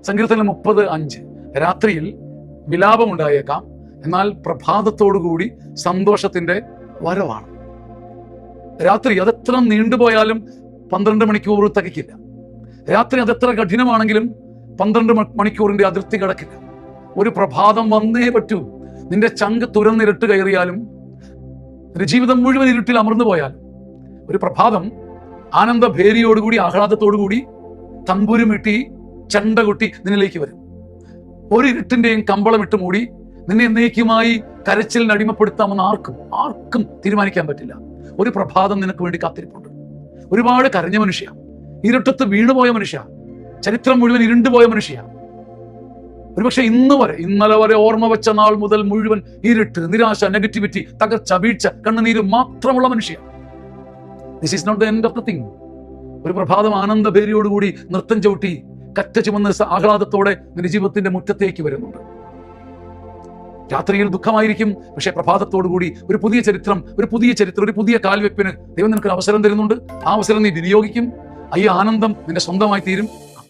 സങ്കീർത്തനം 30:5 രാത്രിയിൽ വിലാപമുണ്ടായേക്കാം, എന്നാൽ പ്രഭാതത്തോടുകൂടി സന്തോഷത്തിന്റെ വരവാണ്. രാത്രി അതെത്ര നീണ്ടുപോയാലും 12 മണിക്കൂർ തികക്കില്ല. രാത്രി അതെത്ര കഠിനമാണെങ്കിലും 12 മണിക്കൂറിന്റെ അതിർത്തി കടക്കില്ല. ഒരു പ്രഭാതം വന്നേ പറ്റൂ. നിന്റെ ചങ്ക് തുരന്നിരട്ട് കയറിയാലും, നിന്റെ ജീവിതം മുഴുവൻ ഇരുട്ടിൽ അമർന്നു പോയാലും, ഒരു പ്രഭാതം ആനന്ദഭേരിയോടുകൂടി ആഹ്ലാദത്തോടുകൂടി തമ്പുരുമിട്ടി ചണ്ട കൊട്ടി നിന്നിലേക്ക് വരും. ഒരു ഇരുട്ടിന്റെയും കമ്പളം ഇട്ട് മൂടി നിന്നെ എന്നേക്കുമായി കരച്ചിലിന് അടിമപ്പെടുത്താമെന്ന് ആർക്കും തീരുമാനിക്കാൻ പറ്റില്ല. ഒരു പ്രഭാതം നിനക്ക് വേണ്ടി കാത്തിരിപ്പുണ്ട്. ഒരുപാട് കരഞ്ഞ മനുഷ്യ, ഇരുട്ടത്ത് വീണുപോയ മനുഷ്യ, ചരിത്രം മുഴുവൻ ഇരുണ്ടുപോയ മനുഷ്യ, ഒരുപക്ഷെ ഇന്നലെ വരെ ഓർമ്മ വെച്ച നാൾ മുതൽ മുഴുവൻ ഇരുട്ട്, നിരാശ, നെഗറ്റിവിറ്റി, തകർച്ച, വീഴ്ച, കണ്ണുനീര് മാത്രമുള്ള മനുഷ്യ. This is not the end of the thing. ഒരു പ്രഭാതം ആനന്ദഭേരിയോടുകൂടി നൃത്തം ചവിട്ടി കറ്റ ചുമന്ന് ആഹ്ലാദത്തോടെ നിന്റെ ജീവിതത്തിന്റെ മുറ്റത്തേക്ക് വരുന്നുണ്ട്. രാത്രിയിൽ ദുഃഖമായിരിക്കും, പക്ഷെ പ്രഭാതത്തോടുകൂടി ഒരു പുതിയ ചരിത്രം, ഒരു പുതിയ കാൽവെപ്പിന് ദൈവം നിനക്ക് അവസരം തരുന്നുണ്ട്. ആ അവസരം നീ വിനിയോഗിക്കും. ഈ ആനന്ദം നിന്റെ സ്വന്തമായി തീരും.